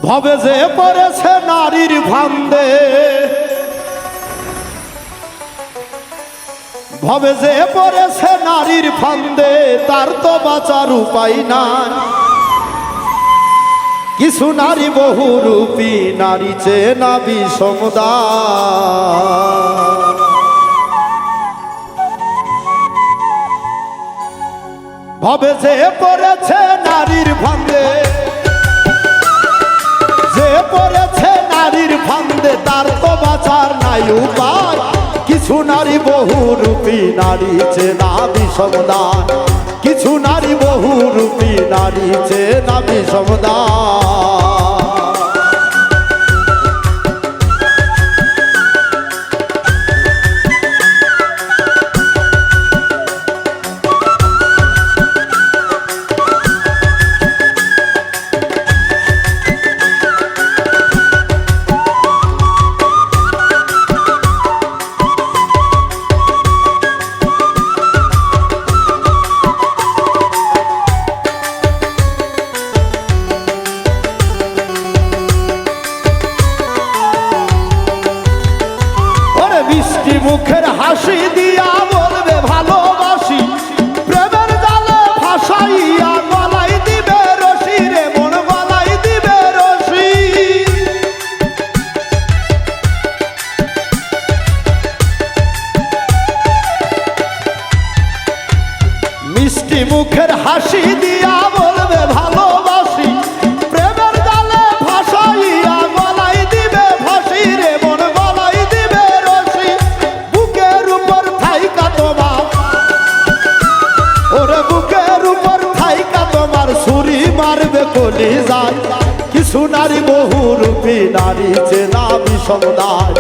ভবে যে পড়েছে নারীর ফান্দে, ভবে যে পড়েছে নারীর ফান্দে, তার তো বাঁচার উপায় নাই। কিছু নারী বহুরূপী, নারী চেনা বিষমদার। ভবে যে পড়েছে নারীর ফান্দে, যে পড়েছে নারীর ফান্দে, তার তো বাঁচার নাই উপায়। কিছু নারী বহুরূপী, নারী চেনা বিষমদার। কিছু নারী বহুরূপী, নারী চেনা বিষমদার। মিষ্টি মুখের হাসি দিয়া বলবে ভালোবাসি, প্রেমের জালে ভাসাইয়া গলায় দিবে রশি রে, মন গলায় দিবে রশি। মিষ্টি মুখের হাসি দিয়া বলবে ভালোবাসি, প্রেমের জালে ভাসাইয়া গলায় দিবে ফাঁসি রে, মন গলায় দিবে রশি। বুকের উপর থাইকা তোমার, ওরে বুকের উপর থাইকা তোমার ছুরি মারবে কলিজায়। কিছু নারী বহুরূপী, নারী চেনা বিষমদার।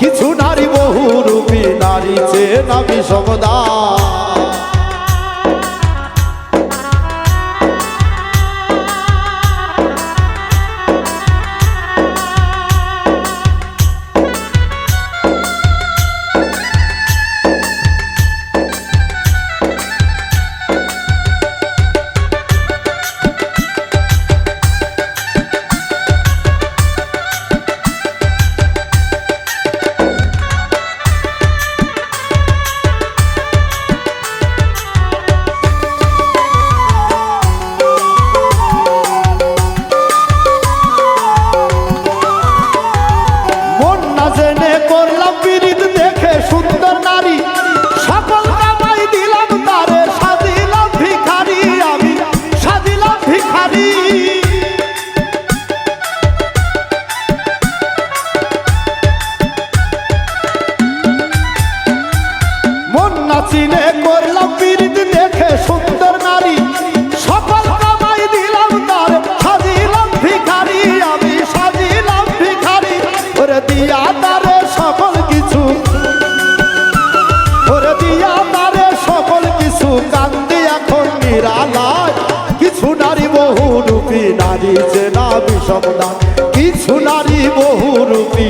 কিছু নারী বহুরূপী, নারী চেনা বিষমদার। করলাম বিরিদ দেখে সুন্দর নারী, সকল কামাই দিলাম তারে, সাজিলাম ভিখারি, আমি সাজিলাম ভিখারি। মন না চিনে করলাম বিরিদ দেখে সুন্দর নারী, সকল কামাই দিলাম তারে, সাজিলাম ভিখারি, আমি সাজিলাম ভিখারি। ওরে দিয়া তারে সকল কিছু, ওরে দিয়া তারে সকল কিছু, কান্দি এখন নিরালায়। কিছু নারী বহুরূপী, নারী চেনা বিষমদার। কিছু নারী বহুরূপী,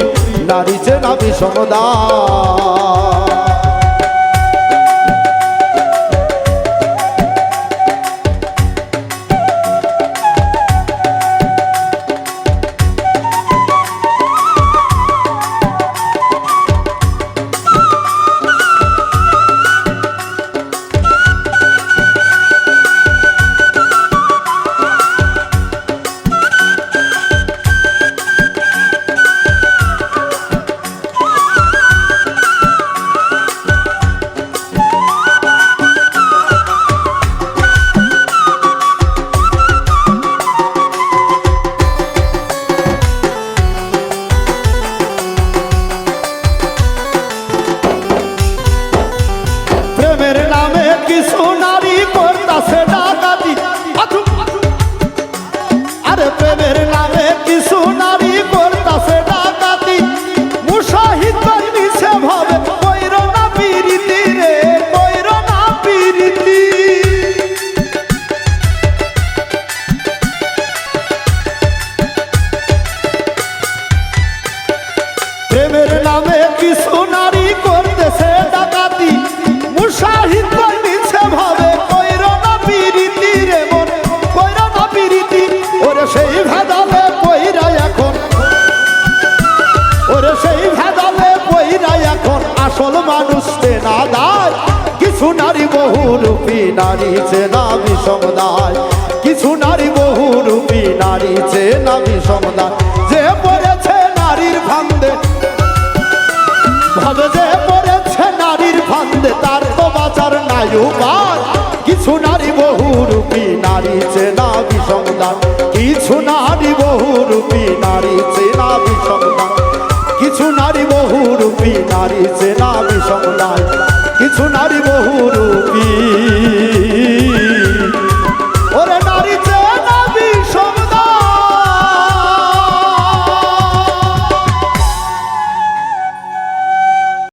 নারী চেনা বিষমদার। বহুরূপী নারী চেনা বিষমদায়, কিছু নারী বহুরূপী নারী চেনা বিষমদায়। যে পড়েছে নারীর ফান্দে, ভাবে যে পড়েছে নারীর ফান্দে, তার তো বাঁচার নাই উপায়। কিছু নারী বহুরূপী নারী চেনা বিষমদায়, কিছু নারী বহুরূপী নারী চেনা বিষমদায়, কিছু নারী বহুরূপী নারী চেনা বিষমদায়, কিছু নারী বহুরূপী